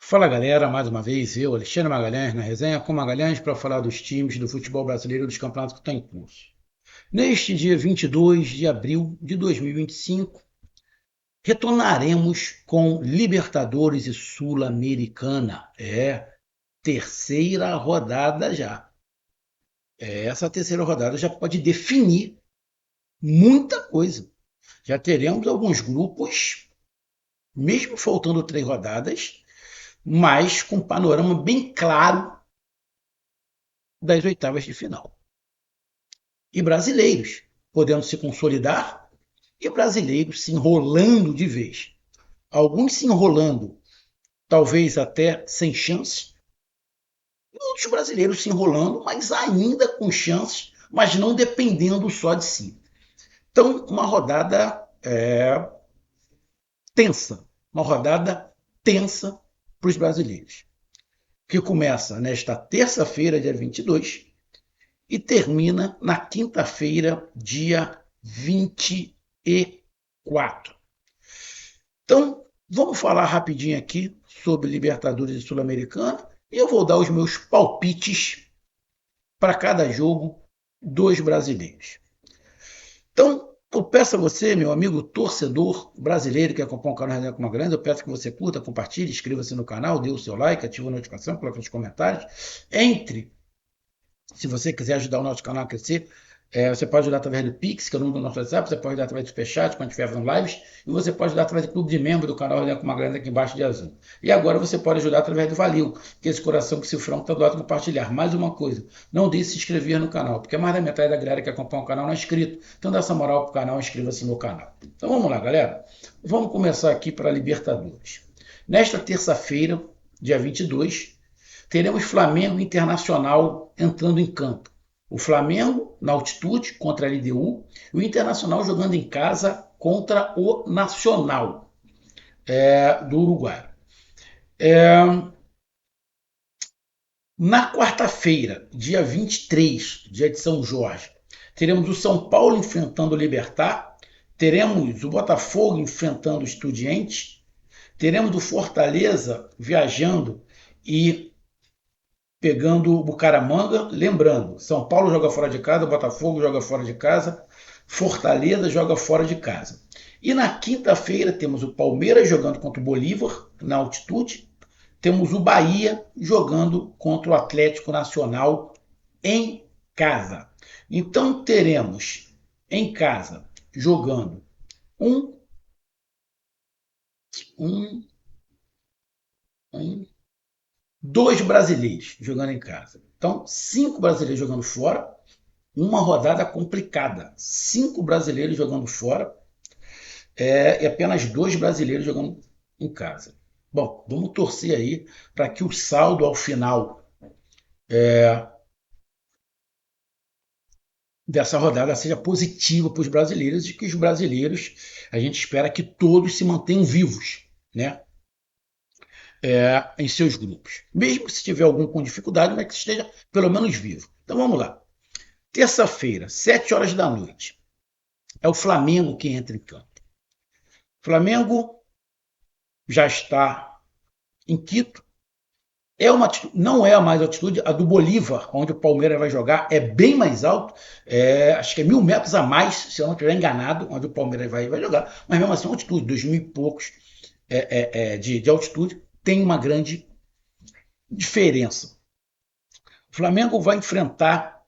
Fala galera, mais uma vez eu, Alexandre Magalhães, na resenha com Magalhães para falar dos times do futebol brasileiro e dos campeonatos que estão em curso. Neste dia 22 de abril de 2025, retornaremos com Libertadores e Sul-Americana. Terceira rodada já. Essa terceira rodada já pode definir muita coisa. Já teremos alguns grupos, mesmo faltando 3 rodadas, mas com um panorama bem claro das oitavas de final. E brasileiros podendo se consolidar e brasileiros se enrolando de vez. Alguns se enrolando, talvez até sem chance, e outros brasileiros se enrolando, mas ainda com chances, mas não dependendo só de si. Então, uma rodada tensa, uma rodada tensa para os brasileiros, que começa nesta terça-feira, dia 22, e termina na quinta-feira, dia 24. Então, vamos falar rapidinho aqui sobre Libertadores e Sul-Americana e eu vou dar os meus palpites para cada jogo dos brasileiros. Então, eu peço a você, meu amigo torcedor brasileiro que acompanha o canal Resenha com Magalhães, eu peço que você curta, compartilhe, inscreva-se no canal, dê o seu like, ative a notificação, coloque nos comentários. Se você quiser ajudar o nosso canal a crescer, você pode ajudar através do Pix, que é o número do nosso WhatsApp, você pode ajudar através do Superchat, quando estiver fazendo lives, e você pode ajudar através do clube de membro do canal Resenha com Magalhães aqui embaixo de azul. E agora você pode ajudar através do Valeu, que é esse coração que se franco está do lado de compartilhar. Mais uma coisa, não deixe de se inscrever no canal, porque mais da metade da galera que acompanha o canal não é inscrito. Então dá essa moral pro canal, inscreva-se no canal. Então vamos lá, galera. Vamos começar aqui para a Libertadores. Nesta terça-feira, dia 22, teremos Flamengo e Internacional entrando em campo. O Flamengo na altitude contra a LDU e o Internacional jogando em casa contra o Nacional do Uruguai. Na quarta-feira, dia 23, dia de São Jorge, teremos o São Paulo enfrentando o Libertad, teremos o Botafogo enfrentando o Estudiantes, teremos o Fortaleza viajando e pegando o Bucaramanga. Lembrando, São Paulo joga fora de casa, Botafogo joga fora de casa, Fortaleza joga fora de casa. E na quinta-feira temos o Palmeiras jogando contra o Bolívar na altitude, temos o Bahia jogando contra o Atlético Nacional em casa. Então teremos em casa jogando um, um, um 2 brasileiros jogando em casa. Então, 5 brasileiros jogando fora, uma rodada complicada. 5 brasileiros jogando fora e apenas 2 brasileiros jogando em casa. Bom, vamos torcer aí para que o saldo ao final dessa rodada seja positivo para os brasileiros e que os brasileiros, a gente espera que todos se mantenham vivos, né? Em seus grupos. Mesmo se tiver algum com dificuldade, mas que esteja pelo menos vivo. Então vamos lá. Terça-feira, 7 horas da noite. É o Flamengo que entra em campo. O Flamengo já está em Quito. Não é a mais altitude, a do Bolívar, onde o Palmeiras vai jogar, é bem mais alto, acho que é 1.000 metros a mais, se eu não estiver enganado, onde o Palmeiras vai jogar, mas mesmo assim, altitude, 2.000 e poucos de altitude, tem uma grande diferença. O Flamengo vai enfrentar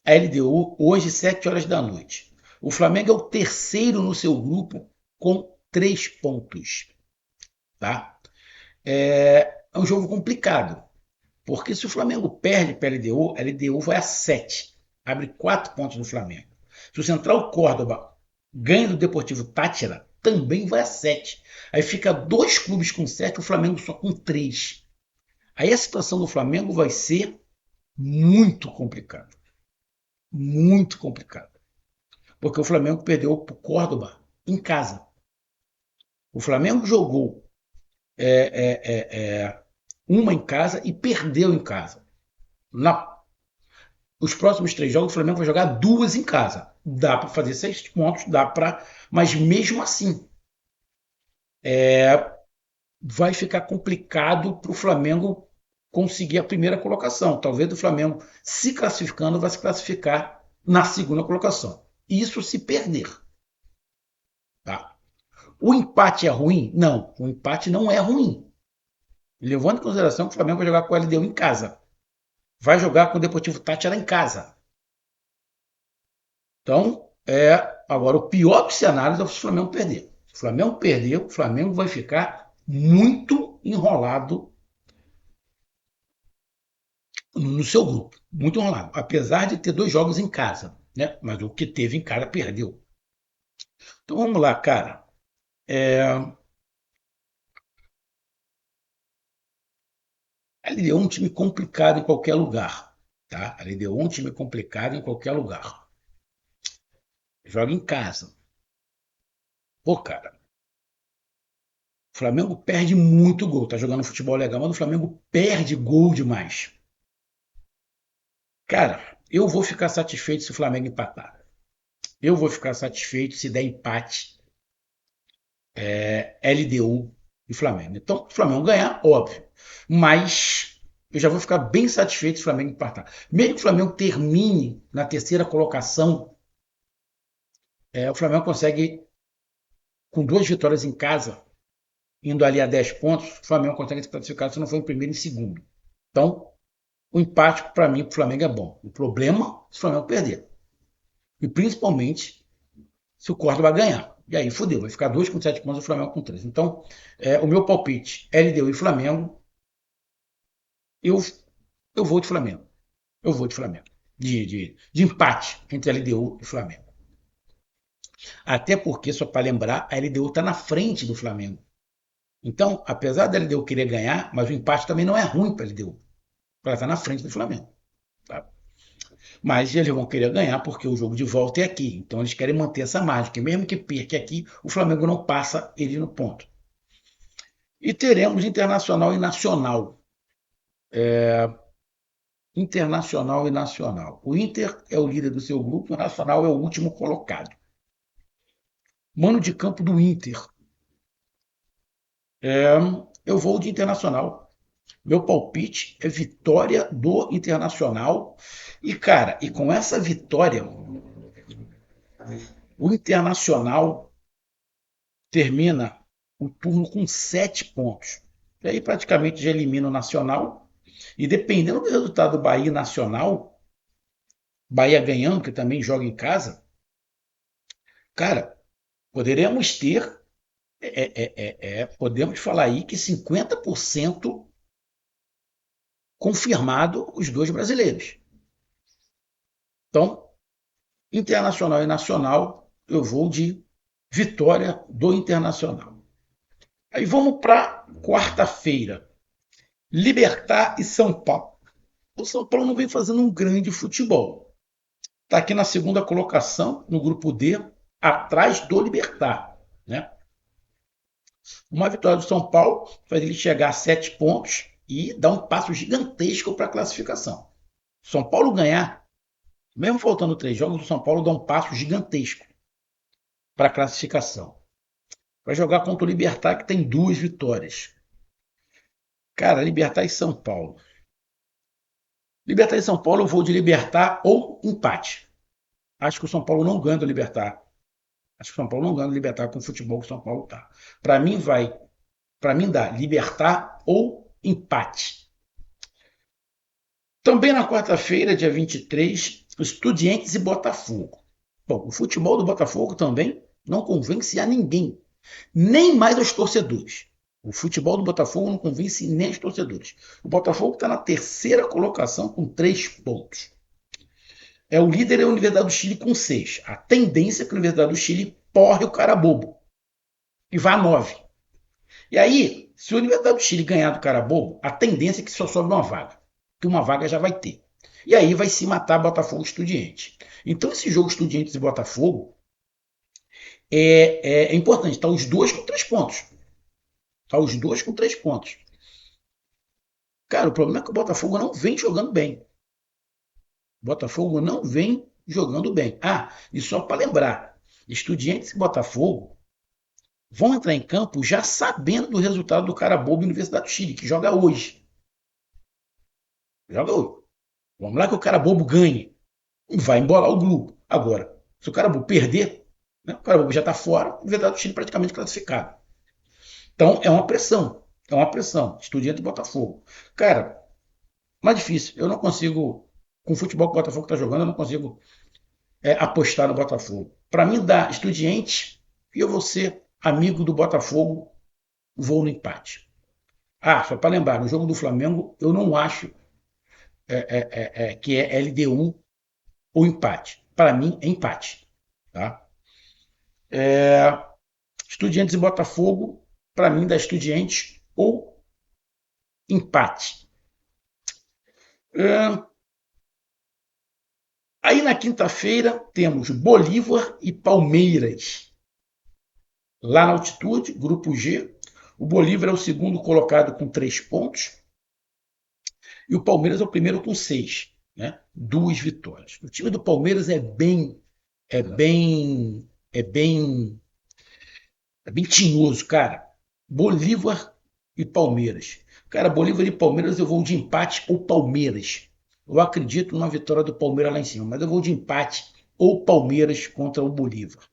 a LDU hoje, 7 horas da noite. O Flamengo é o terceiro no seu grupo com 3 pontos. Tá? É um jogo complicado, porque se o Flamengo perde para a LDU vai a 7. Abre 4 pontos no Flamengo. Se o Central Córdoba ganha do Deportivo Táchira, também vai a 7. Aí fica 2 clubes com 7, o Flamengo só com 3. Aí a situação do Flamengo vai ser muito complicada. Muito complicada. Porque o Flamengo perdeu para o Córdoba em casa. O Flamengo jogou uma em casa e perdeu em casa. Os próximos 3 jogos, o Flamengo vai jogar 2 em casa. Dá para fazer 6 pontos, dá para. Mas mesmo assim, vai ficar complicado para o Flamengo conseguir a primeira colocação. Talvez o Flamengo, se classificando, vai se classificar na segunda colocação. Isso se perder. Tá? O empate é ruim? Não, o empate não é ruim. Levando em consideração que o Flamengo vai jogar com o LDU em casa. Vai jogar com o Deportivo Táchira em casa. Então, agora o pior dos cenários é o Flamengo perder. Se o Flamengo perder, o Flamengo vai ficar muito enrolado no seu grupo. Muito enrolado. Apesar de ter 2 jogos em casa. Né? Mas o que teve em casa perdeu. Então vamos lá, cara. A LDU é um time complicado em qualquer lugar. Tá? A LDU é um time complicado em qualquer lugar. Joga em casa. Pô, cara, o Flamengo perde muito gol. Tá jogando futebol legal, mas o Flamengo perde gol demais. Cara, eu vou ficar satisfeito se o Flamengo empatar. Eu vou ficar satisfeito se der empate LDU e Flamengo. Então, se o Flamengo ganhar, óbvio. Mas eu já vou ficar bem satisfeito se o Flamengo empatar. Mesmo que o Flamengo termine na terceira colocação, o Flamengo consegue, com 2 vitórias em casa, indo ali a 10 pontos, o Flamengo consegue se classificar se não for em primeiro e em segundo. Então, o empate, para mim, para o Flamengo é bom. O problema é se o Flamengo perder. E principalmente se o Córdoba ganhar. E aí fodeu, vai ficar 2 com 7 pontos e o Flamengo com 3. Então, o meu palpite, LDU e Flamengo, eu, eu vou de Flamengo. Eu vou de Flamengo. De empate entre LDU e Flamengo. Até porque, só para lembrar, a LDU está na frente do Flamengo. Então, apesar da LDU querer ganhar, mas o empate também não é ruim para a LDU. Ela está na frente do Flamengo. Tá? Mas eles vão querer ganhar porque o jogo de volta é aqui. Então eles querem manter essa margem, que mesmo que perca aqui, o Flamengo não passa ele no ponto. E teremos Internacional e Nacional. Internacional e Nacional. O Inter é o líder do seu grupo, o Nacional é o último colocado. Mano de campo do Inter. Eu vou de Internacional. Meu palpite é vitória do Internacional. E, cara, e com essa vitória, o Internacional termina o turno com 7 pontos. E aí praticamente já elimina o Nacional. E dependendo do resultado do Bahia Nacional, Bahia ganhando, que também joga em casa, cara, poderemos ter, podemos falar aí que 50% confirmado os 2 brasileiros. Então, Internacional e Nacional, eu vou de vitória do Internacional. Aí vamos para quarta-feira. Libertad e São Paulo. O São Paulo não vem fazendo um grande futebol. Está aqui na segunda colocação, no grupo D, atrás do Libertad. Né? Uma vitória do São Paulo faz ele chegar a 7 pontos e dar um passo gigantesco para a classificação. São Paulo ganhar, mesmo faltando 3 jogos, o São Paulo dá um passo gigantesco para a classificação. Vai jogar contra o Libertad, que tem 2 vitórias. Cara, Libertad e São Paulo. Libertad e São Paulo, eu vou de Libertad ou empate. Acho que o São Paulo não ganha do Libertad. Acho que o São Paulo não ganha do Libertad com o futebol que o São Paulo tá. Para mim dá Libertad ou empate. Também na quarta-feira, dia 23, Estudiantes e Botafogo. Bom, o futebol do Botafogo também não convence a ninguém, nem mais aos torcedores. O futebol do Botafogo não convence nem os torcedores. O Botafogo está na terceira colocação com 3 pontos. O líder é a Universidade do Chile com 6. A tendência é que a Universidade do Chile porre o Carabobo e vá a 9. E aí, se a Universidade do Chile ganhar do Carabobo, a tendência é que só sobe uma vaga. Que uma vaga já vai ter. E aí vai se matar Botafogo e Estudiantes. Então esse jogo Estudiantes e Botafogo é importante. Está os 2 com 3 pontos. Está os 2 com 3 pontos. Cara, o problema é que o Botafogo não vem jogando bem. O Botafogo não vem jogando bem. Ah, e só para lembrar, Estudiantes e Botafogo vão entrar em campo já sabendo do resultado do Carabobo Universidade do Chile, que joga hoje. Joga hoje. Vamos lá que o Carabobo ganhe. E vai embolar o grupo. Agora, se o Carabobo perder, né, o Carabobo já está fora, o Universidade do Chile praticamente classificado. Então é uma pressão. É uma pressão. Estudiante e Botafogo. Cara, mais difícil. Eu não consigo, com o futebol que o Botafogo está jogando, eu não consigo apostar no Botafogo. Para mim, dá Estudiante e eu vou ser amigo do Botafogo, vou no empate. Ah, só para lembrar, no jogo do Flamengo, eu não acho que é LDU ou empate. Para mim, é empate. Tá? Estudiantes e Botafogo, para mim, dá Estudiantes ou empate. É, aí na quinta-feira temos Bolívar e Palmeiras. Lá na altitude, grupo G. O Bolívar é o segundo colocado com 3 pontos. E o Palmeiras é o primeiro com 6. Né? 2 vitórias. O time do Palmeiras é bem, é bem, é bem tinhoso, cara. Bolívar e Palmeiras. Cara, Bolívar e Palmeiras eu vou de empate ou Palmeiras. Eu acredito numa vitória do Palmeiras lá em cima, mas eu vou de empate ou Palmeiras contra o Bolívar.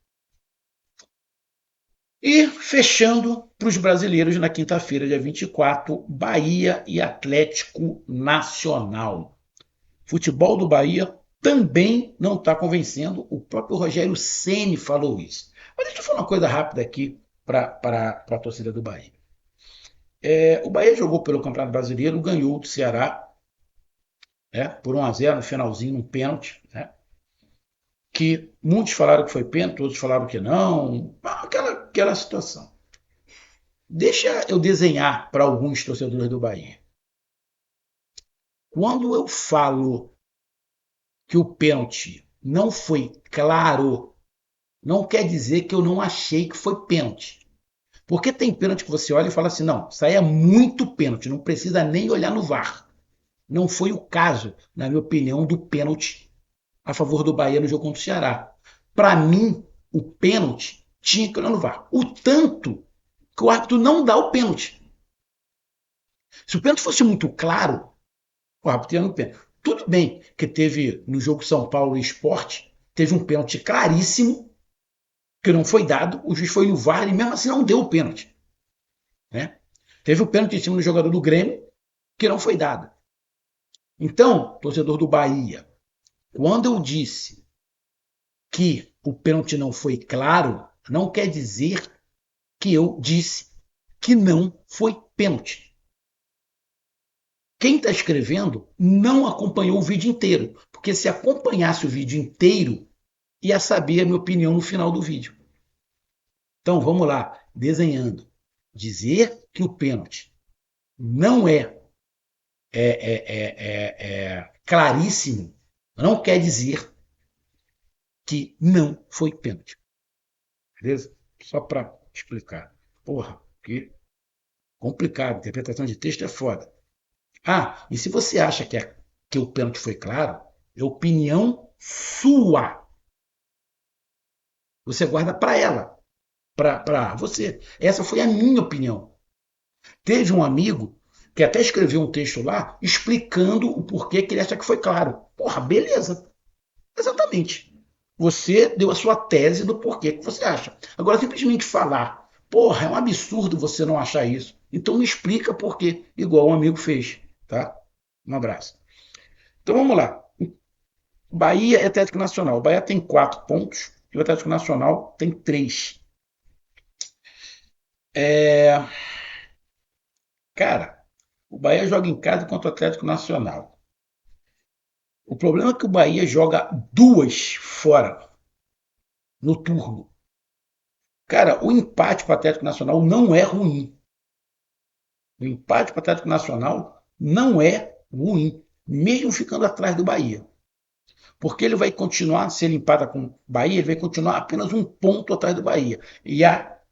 E fechando para os brasileiros na quinta-feira, dia 24, Bahia e Atlético Nacional. Futebol do Bahia também não está convencendo, o próprio Rogério Ceni falou isso. Mas deixa eu falar uma coisa rápida aqui para a torcida do Bahia. O Bahia jogou pelo Campeonato Brasileiro, ganhou do Ceará por 1-0 no finalzinho, num pênalti, né? Que muitos falaram que foi pênalti, outros falaram que não, aquela situação. Deixa eu desenhar para alguns torcedores do Bahia. Quando eu falo que o pênalti não foi claro, não quer dizer que eu não achei que foi pênalti. Porque tem pênalti que você olha e fala assim, não, isso aí é muito pênalti, não precisa nem olhar no VAR. Não foi o caso, na minha opinião, do pênalti a favor do Bahia no jogo contra o Ceará. Para mim, o pênalti tinha que olhar no VAR. O tanto que o árbitro não dá o pênalti. Se o pênalti fosse muito claro, o árbitro ia no pênalti. Tudo bem que teve no jogo São Paulo e Sport, teve um pênalti claríssimo que não foi dado, o juiz foi no VAR e mesmo assim não deu o pênalti. Né? Teve o pênalti em cima do jogador do Grêmio que não foi dado. Então, torcedor do Bahia, quando eu disse que o pênalti não foi claro, não quer dizer que eu disse que não foi pênalti. Quem está escrevendo não acompanhou o vídeo inteiro, porque se acompanhasse o vídeo inteiro, ia saber a minha opinião no final do vídeo. Então vamos lá, desenhando. Dizer que o pênalti não claríssimo não quer dizer que não foi pênalti. Beleza? Só para explicar. Porra, que complicado. Interpretação de texto é foda. Ah, e se você acha que o pênalti foi claro, é opinião sua. Você guarda para ela, para você. Essa foi a minha opinião. Teve um amigo que até escreveu um texto lá explicando o porquê que ele acha que foi claro. Porra, beleza. Exatamente. Você deu a sua tese do porquê que você acha. Agora, simplesmente falar, porra, é um absurdo você não achar isso. Então me explica por quê, igual um amigo fez. Tá? Um abraço. Então vamos lá. Bahia e Atlético Nacional. O Bahia tem 4 pontos e o Atlético Nacional tem 3. É... Cara, o Bahia joga em casa contra o Atlético Nacional. O problema é que o Bahia joga 2 fora no turno. Cara, o empate para o Atlético Nacional não é ruim. O empate para o Atlético Nacional não é ruim, mesmo ficando atrás do Bahia. Porque ele vai continuar, se ele empata com o Bahia, ele vai continuar apenas um ponto atrás do Bahia. E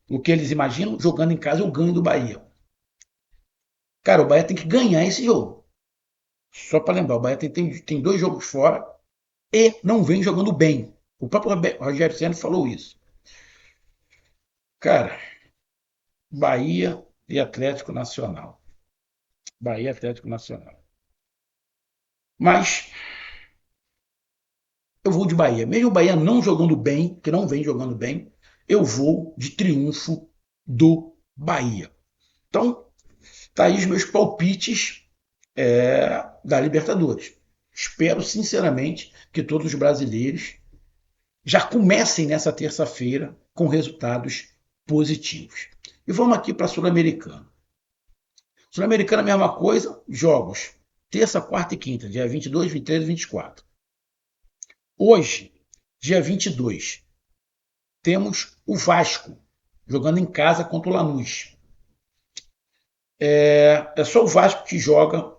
o que eles imaginam, jogando em casa, o ganho do Bahia. Cara, o Bahia tem que ganhar esse jogo. Só para lembrar, o Bahia tem 2 jogos fora e não vem jogando bem. O próprio Rogério Ceni falou isso. Cara, Bahia e Atlético Nacional. Bahia e Atlético Nacional. Mas eu vou de Bahia. Mesmo o Bahia não jogando bem, que não vem jogando bem, eu vou de triunfo do Bahia. Então, tá aí os meus palpites da Libertadores. Espero sinceramente que todos os brasileiros já comecem nessa terça-feira com resultados positivos. E vamos aqui para a Sul-Americana. Sul-Americana, mesma coisa, jogos. Terça, quarta e quinta, dia 22, 23 e 24. Hoje, dia 22, temos o Vasco jogando em casa contra o Lanús. É só o Vasco que joga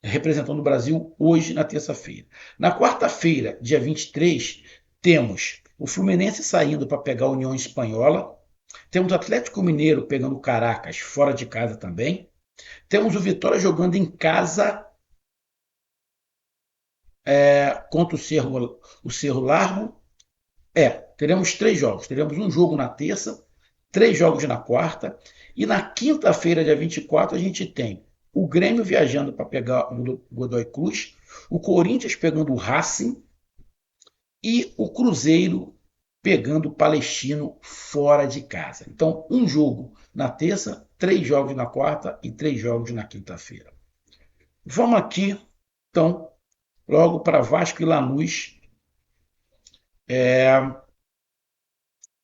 representando o Brasil hoje, na terça-feira. Na quarta-feira, dia 23, temos o Fluminense saindo para pegar a União Espanhola. Temos o Atlético Mineiro pegando o Caracas fora de casa também. Temos o Vitória jogando em casa contra o Cerro Largo. Teremos 3 jogos. Teremos um jogo na terça, 3 jogos na quarta. E na quinta-feira, dia 24, a gente tem o Grêmio viajando para pegar o Godoy Cruz, o Corinthians pegando o Racing e o Cruzeiro pegando o Palestino fora de casa. Então, um jogo na terça, 3 jogos na quarta e 3 jogos na quinta-feira. Vamos aqui, então, logo para Vasco e Lanús,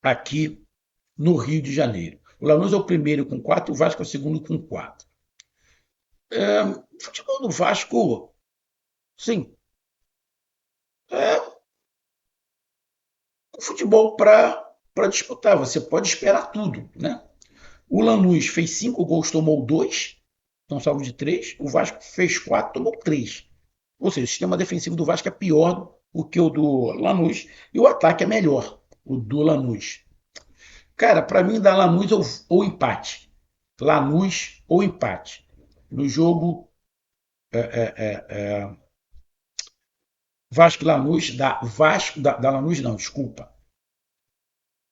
aqui no Rio de Janeiro. O Lanús é o primeiro com 4, o Vasco é o segundo com 4. O futebol do Vasco, sim, é um futebol para disputar. Você pode esperar tudo, né? O Lanús fez 5 gols, tomou 2, então salvo de 3. O Vasco fez 4, tomou 3. Ou seja, o sistema defensivo do Vasco é pior do que o do Lanús e o ataque é melhor, o do Lanús. Cara, para mim dá Lanús ou empate. Lanús ou empate. No jogo Vasco e Lanús, da Lanús não, desculpa.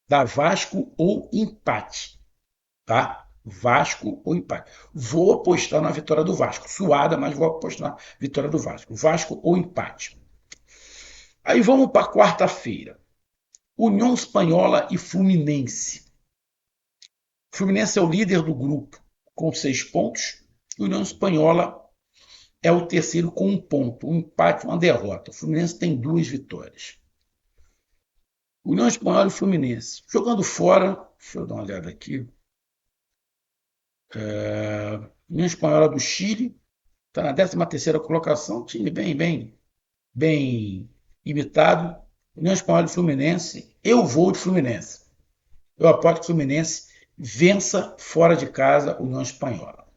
Dá Vasco ou empate, tá? Vasco ou empate. Vou apostar na vitória do Vasco. Suada, mas vou apostar na vitória do Vasco. Vasco ou empate. Aí vamos para quarta-feira. União Espanhola e Fluminense. Fluminense é o líder do grupo com 6 pontos. União Espanhola é o terceiro com 1 ponto. Um empate, uma derrota. O Fluminense tem 2 vitórias. União Espanhola e Fluminense. Jogando fora, deixa eu dar uma olhada aqui. União Espanhola do Chile está na 13ª colocação, time bem imitado. União Espanhola e Fluminense, eu vou de Fluminense. Eu aposto que o Fluminense vença fora de casa União Espanhola.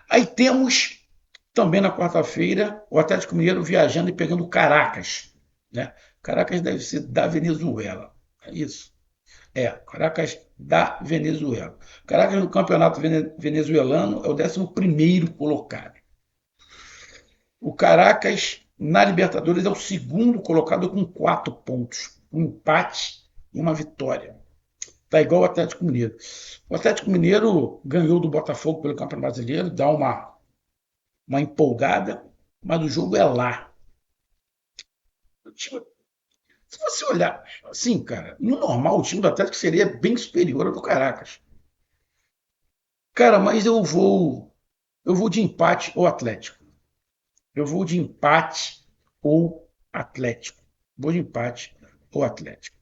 Aí temos também na quarta-feira o Atlético Mineiro viajando e pegando o Caracas. Né? Caracas deve ser da Venezuela. É isso. Caracas da Venezuela. Caracas no campeonato venezuelano é o 11º colocado. O Caracas na Libertadores é o segundo colocado com 4 pontos. Um empate e uma vitória. Tá igual o Atlético Mineiro. O Atlético Mineiro ganhou do Botafogo pelo Campeonato Brasileiro, dá uma empolgada, mas o jogo é lá. O time, se você olhar assim, cara, no normal o time do Atlético seria bem superior ao do Caracas. Cara, mas eu vou de empate ou Atlético. Eu vou de empate ou Atlético. Vou de empate ou Atlético.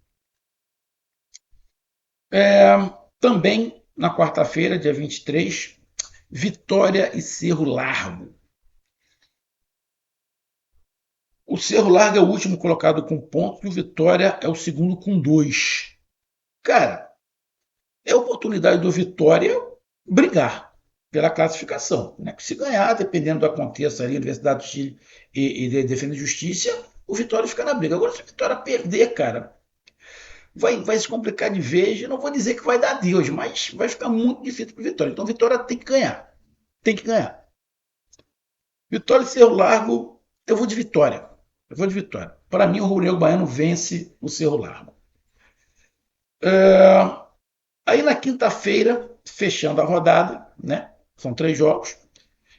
Também na quarta-feira, dia 23, Vitória e Cerro Largo. O Cerro Largo é o último colocado com pontos e o Vitória é o segundo com 2. Cara, é a oportunidade do Vitória brigar pela classificação. Né? Se ganhar, dependendo do que aconteça ali, Universidade do Chile e Defesa e Justiça, o Vitória fica na briga. Agora, se o Vitória perder, cara, vai se complicar de vez. Eu não vou dizer que vai dar Deus, mas vai ficar muito difícil para o Vitória. Então, o Vitória tem que ganhar. Tem que ganhar. Vitória e Cerro Largo, eu vou de Vitória. Eu vou de Vitória. Para mim, o Rubro Negro Baiano vence o Cerro Largo. Aí na quinta-feira, fechando a rodada, né? São 3 jogos.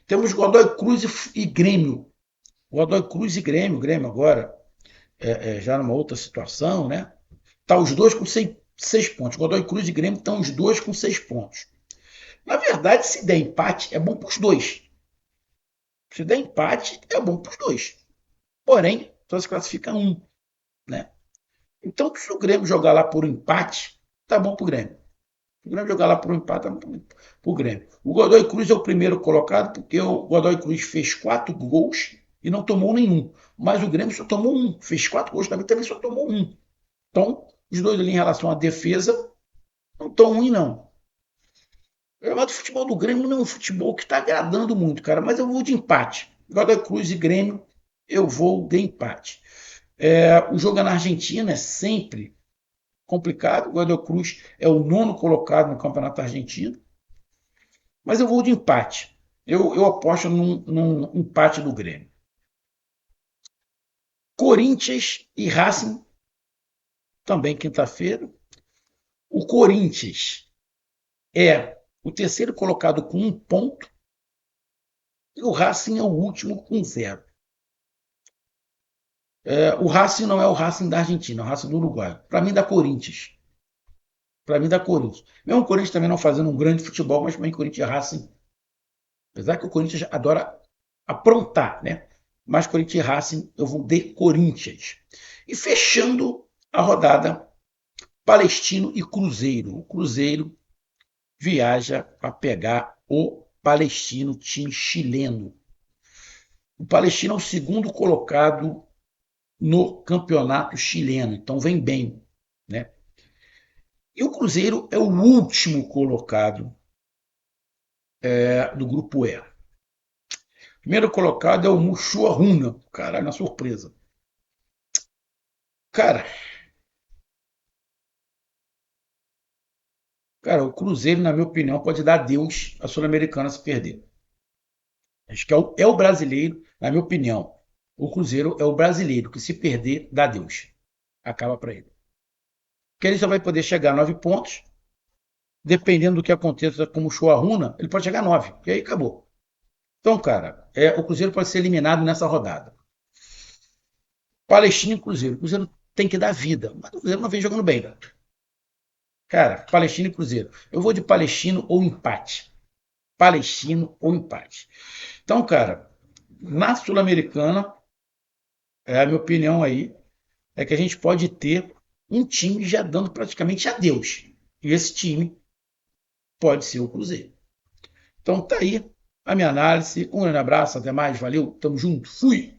Temos Godoy Cruz e Grêmio. Godoy Cruz e Grêmio. Grêmio agora já numa outra situação, né? Tá os dois com 6 pontos. Godoy Cruz e Grêmio estão os dois com 6 pontos. Na verdade, se der empate, é bom para os dois. Se der empate, é bom para os dois. Porém, só se classifica um, né? Então, se o Grêmio jogar lá por um empate, tá bom para o Grêmio. Se o Grêmio jogar lá por um empate, tá bom para o Grêmio. O Godoy Cruz é o primeiro colocado, porque o Godoy Cruz fez 4 gols e não tomou nenhum. Mas o Grêmio só tomou um. Fez 4 gols também só tomou um. Então, os dois ali em relação à defesa não tão ruim, não. O futebol do Grêmio não é um futebol que está agradando muito, cara, mas eu vou de empate. Godoy Cruz e Grêmio, eu vou de empate. O jogo é na Argentina, é sempre complicado. O Godoy Cruz é o nono colocado no Campeonato Argentino, mas eu vou de empate. Eu aposto num empate do Grêmio. Corinthians e Racing, também quinta-feira. O Corinthians é o terceiro colocado com 1 ponto e o Racing é o último com 0. O Racing não é o Racing da Argentina, é o Racing do Uruguai. Para mim, dá Corinthians. Para mim, dá Corinthians. Mesmo o Corinthians também não fazendo um grande futebol, mas também Corinthians e Racing. Apesar que o Corinthians adora aprontar, né? Mas Corinthians e Racing, eu vou de Corinthians. E fechando a rodada, Palestino e Cruzeiro. O Cruzeiro viaja para pegar o Palestino, time chileno. O Palestino é o segundo colocado no campeonato chileno, então vem bem, né? E o Cruzeiro é o último colocado do grupo E. Primeiro colocado é o Muxuaruna, caralho, na surpresa. Cara, o Cruzeiro, na minha opinião, pode dar adeus à Sul-Americana se perder. Acho que é o brasileiro, na minha opinião. O Cruzeiro é o brasileiro que se perder, dá adeus. Acaba para ele. Porque ele só vai poder chegar a 9 pontos. Dependendo do que aconteça com o Muxuaruna, ele pode chegar a 9. E aí acabou. Então, cara, o Cruzeiro pode ser eliminado nessa rodada. Palestino e Cruzeiro. O Cruzeiro tem que dar vida, mas o Cruzeiro não vem jogando bem. Cara, Palestino e Cruzeiro. Eu vou de Palestino ou empate. Palestino ou empate. Então, cara, na Sul-Americana, a minha opinião aí é que a gente pode ter um time já dando praticamente adeus. E esse time pode ser o Cruzeiro. Então tá aí a minha análise. Um grande abraço, até mais, valeu, tamo junto, fui!